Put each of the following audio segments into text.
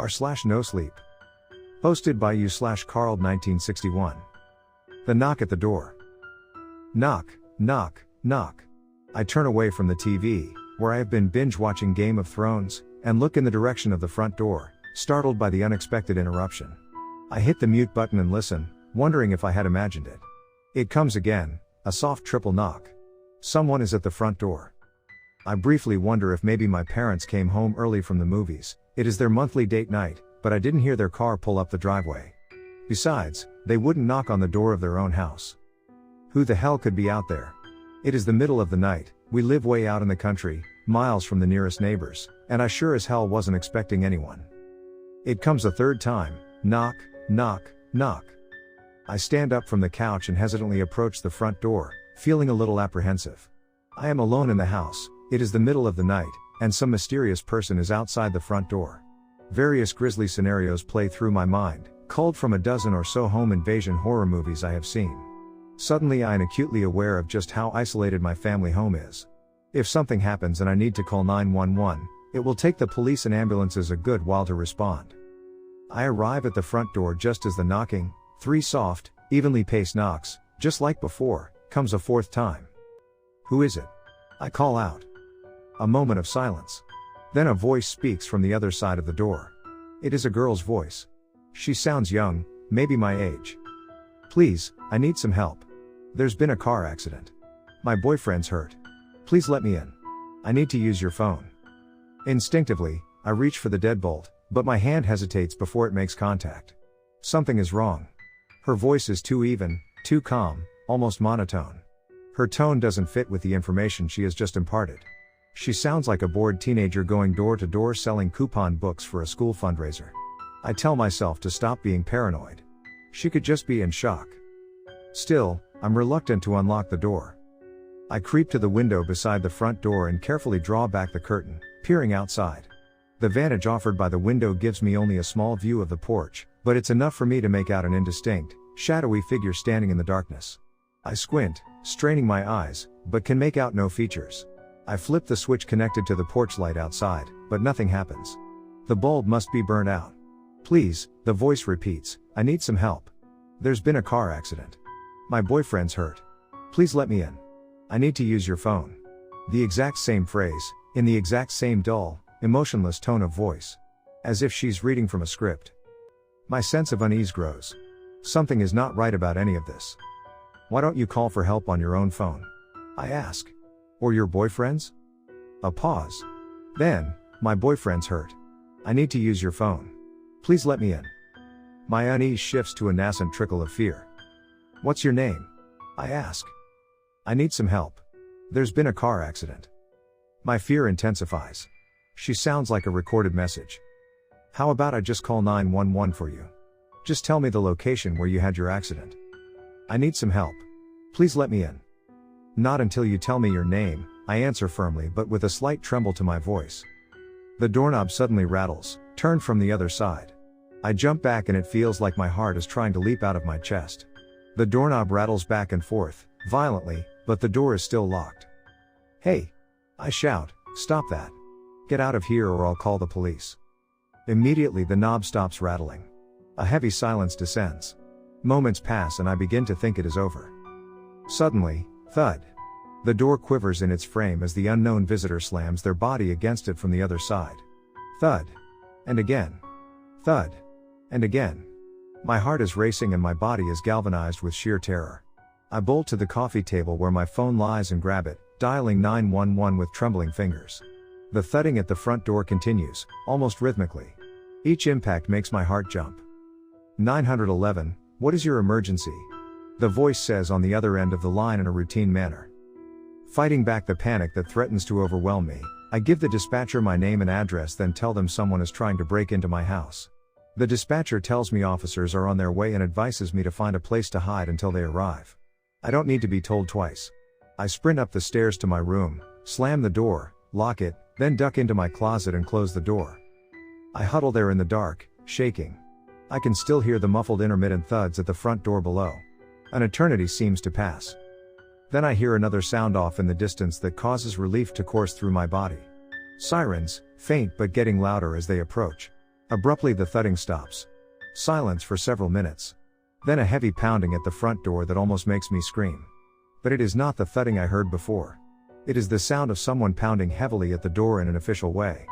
r/nosleep. Posted by you/Carl 1961. The knock at the door. Knock, knock, knock. I turn away from the TV, where I have been binge watching Game of Thrones, and look in the direction of the front door, startled by the unexpected interruption. I hit the mute button and listen, wondering if I had imagined it. It comes again, a soft triple knock. Someone is at the front door. I briefly wonder if maybe my parents came home early from the movies. It is their monthly date night, but I didn't hear their car pull up the driveway. Besides, they wouldn't knock on the door of their own house. Who the hell could be out there? It is the middle of the night, we live way out in the country, miles from the nearest neighbors, and I sure as hell wasn't expecting anyone. It comes a third time, knock, knock, knock. I stand up from the couch and hesitantly approach the front door, feeling a little apprehensive. I am alone in the house, it is the middle of the night, and some mysterious person is outside the front door. Various grisly scenarios play through my mind, culled from a dozen or so home invasion horror movies I have seen. Suddenly I am acutely aware of just how isolated my family home is. If something happens and I need to call 911, it will take the police and ambulances a good while to respond. I arrive at the front door just as the knocking, 3 soft, evenly paced knocks, just like before, comes a fourth time. Who is it? I call out. A moment of silence. Then a voice speaks from the other side of the door. It is a girl's voice. She sounds young, maybe my age. Please, I need some help. There's been a car accident. My boyfriend's hurt. Please let me in. I need to use your phone. Instinctively, I reach for the deadbolt, but my hand hesitates before it makes contact. Something is wrong. Her voice is too even, too calm, almost monotone. Her tone doesn't fit with the information she has just imparted. She sounds like a bored teenager going door to door selling coupon books for a school fundraiser. I tell myself to stop being paranoid. She could just be in shock. Still, I'm reluctant to unlock the door. I creep to the window beside the front door and carefully draw back the curtain, peering outside. The vantage offered by the window gives me only a small view of the porch, but it's enough for me to make out an indistinct, shadowy figure standing in the darkness. I squint, straining my eyes, but can make out no features. I flip the switch connected to the porch light outside, but nothing happens. The bulb must be burned out. Please, the voice repeats, I need some help. There's been a car accident. My boyfriend's hurt. Please let me in. I need to use your phone. The exact same phrase, in the exact same dull, emotionless tone of voice. As if she's reading from a script. My sense of unease grows. Something is not right about any of this. Why don't you call for help on your own phone? I ask. Or your boyfriend's? A pause. Then, my boyfriend's hurt. I need to use your phone. Please let me in. My unease shifts to a nascent trickle of fear. What's your name? I ask. I need some help. There's been a car accident. My fear intensifies. She sounds like a recorded message. How about I just call 911 for you? Just tell me the location where you had your accident. I need some help. Please let me in. Not until you tell me your name, I answer firmly but with a slight tremble to my voice. The doorknob suddenly rattles, turned from the other side. I jump back and it feels like my heart is trying to leap out of my chest. The doorknob rattles back and forth, violently, but the door is still locked. Hey! I shout, stop that. Get out of here or I'll call the police. Immediately the knob stops rattling. A heavy silence descends. Moments pass and I begin to think it is over. Suddenly, thud. The door quivers in its frame as the unknown visitor slams their body against it from the other side. Thud. And again. Thud. And again. My heart is racing and my body is galvanized with sheer terror. I bolt to the coffee table where my phone lies and grab it, dialing 911 with trembling fingers. The thudding at the front door continues, almost rhythmically. Each impact makes my heart jump. 911, what is your emergency? The voice says on the other end of the line in a routine manner. Fighting back the panic that threatens to overwhelm me, I give the dispatcher my name and address, then tell them someone is trying to break into my house. The dispatcher tells me officers are on their way and advises me to find a place to hide until they arrive. I don't need to be told twice. I sprint up the stairs to my room, slam the door, lock it, then duck into my closet and close the door. I huddle there in the dark, shaking. I can still hear the muffled intermittent thuds at the front door below. An eternity seems to pass. Then I hear another sound off in the distance that causes relief to course through my body. Sirens, faint but getting louder as they approach. Abruptly the thudding stops. Silence for several minutes. Then a heavy pounding at the front door that almost makes me scream. But it is not the thudding I heard before. It is the sound of someone pounding heavily at the door in an official way.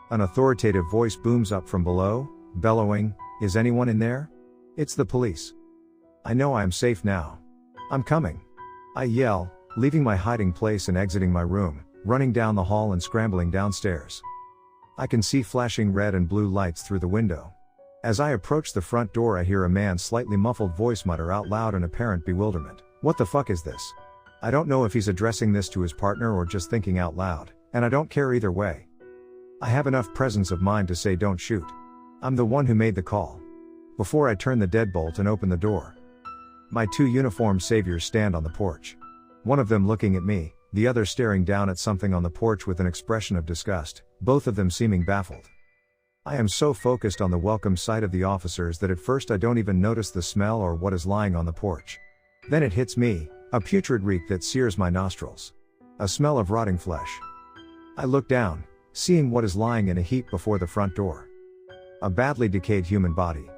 An authoritative voice booms up from below, bellowing, "Is anyone in there?" It's the police. I know I am safe now. "I'm coming," I yell, leaving my hiding place and exiting my room, running down the hall and scrambling downstairs. I can see flashing red and blue lights through the window. As I approach the front door, I hear a man's slightly muffled voice mutter out loud in apparent bewilderment. What the fuck is this? I don't know if he's addressing this to his partner or just thinking out loud, and I don't care either way. I have enough presence of mind to say don't shoot. I'm the one who made the call. Before I turn the deadbolt and open the door, my two uniformed saviors stand on the porch. One of them looking at me, the other staring down at something on the porch with an expression of disgust, both of them seeming baffled. I am so focused on the welcome sight of the officers that at first I don't even notice the smell or what is lying on the porch. Then it hits me, a putrid reek that sears my nostrils. A smell of rotting flesh. I look down, seeing what is lying in a heap before the front door. A badly decayed human body.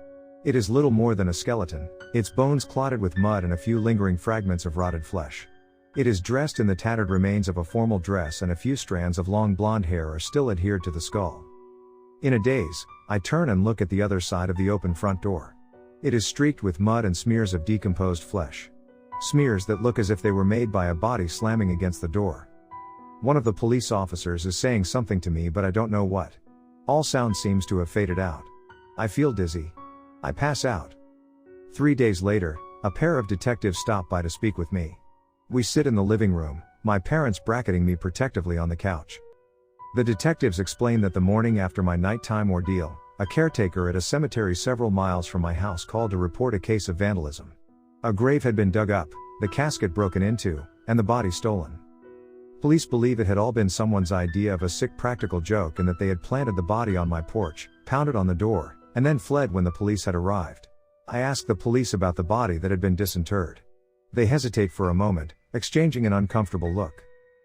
It is little more than a skeleton, its bones clotted with mud and a few lingering fragments of rotted flesh. It is dressed in the tattered remains of a formal dress, and a few strands of long blonde hair are still adhered to the skull. In a daze, I turn and look at the other side of the open front door. It is streaked with mud and smears of decomposed flesh. Smears that look as if they were made by a body slamming against the door. One of the police officers is saying something to me, but I don't know what. All sound seems to have faded out. I feel dizzy. I pass out. 3 days later, a pair of detectives stop by to speak with me. We sit in the living room, my parents bracketing me protectively on the couch. The detectives explain that the morning after my nighttime ordeal, a caretaker at a cemetery several miles from my house called to report a case of vandalism. A grave had been dug up, the casket broken into, and the body stolen. Police believe it had all been someone's idea of a sick practical joke, and that they had planted the body on my porch, pounded on the door, and then fled when the police had arrived. I asked the police about the body that had been disinterred. They hesitate for a moment, exchanging an uncomfortable look.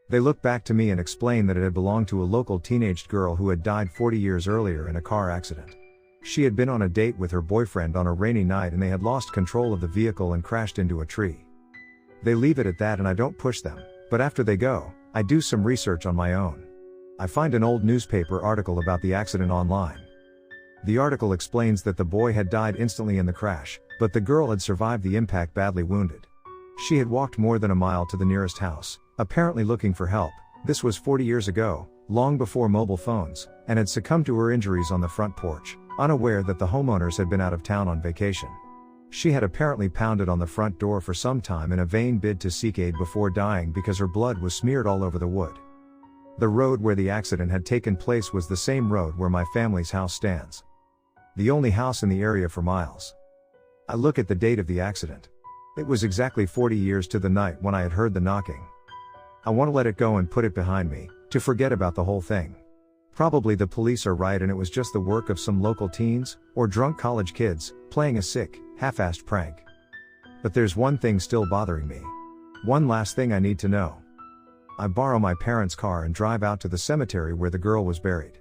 They look back to me and explain that it had belonged to a local teenaged girl who had died 40 years earlier in a car accident. She had been on a date with her boyfriend on a rainy night, and they had lost control of the vehicle and crashed into a tree. They leave it at that, and I don't push them, but after they go, I do some research on my own. I find an old newspaper article about the accident online. The article explains that the boy had died instantly in the crash, but the girl had survived the impact badly wounded. She had walked more than a mile to the nearest house, apparently looking for help. This was 40 years ago, long before mobile phones, and had succumbed to her injuries on the front porch, unaware that the homeowners had been out of town on vacation. She had apparently pounded on the front door for some time in a vain bid to seek aid before dying, because her blood was smeared all over the wood. The road where the accident had taken place was the same road where my family's house stands. The only house in the area for miles. I look at the date of the accident. It was exactly 40 years to the night when I had heard the knocking. I want to let it go and put it behind me, to forget about the whole thing. Probably the police are right, and it was just the work of some local teens, or drunk college kids, playing a sick, half-assed prank. But there's one thing still bothering me. One last thing I need to know. I borrow my parents' car and drive out to the cemetery where the girl was buried.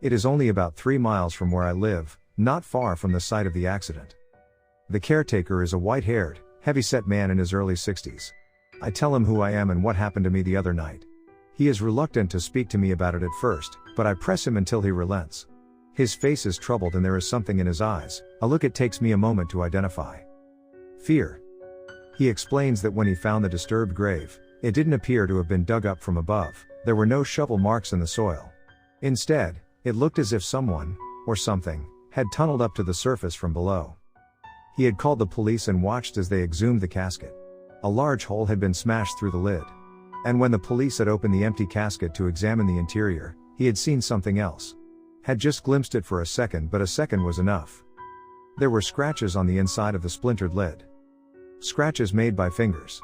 It is only about 3 miles from where I live, not far from the site of the accident. The caretaker is a white-haired, heavy-set man in his early 60s. I tell him who I am and what happened to me the other night. He is reluctant to speak to me about it at first, but I press him until he relents. His face is troubled and there is something in his eyes, a look it takes me a moment to identify. Fear. He explains that when he found the disturbed grave, it didn't appear to have been dug up from above. There were no shovel marks in the soil. Instead, it looked as if someone, or something, had tunneled up to the surface from below. He had called the police and watched as they exhumed the casket. A large hole had been smashed through the lid. And when the police had opened the empty casket to examine the interior, he had seen something else. Had just glimpsed it for a second, but a second was enough. There were scratches on the inside of the splintered lid. Scratches made by fingers.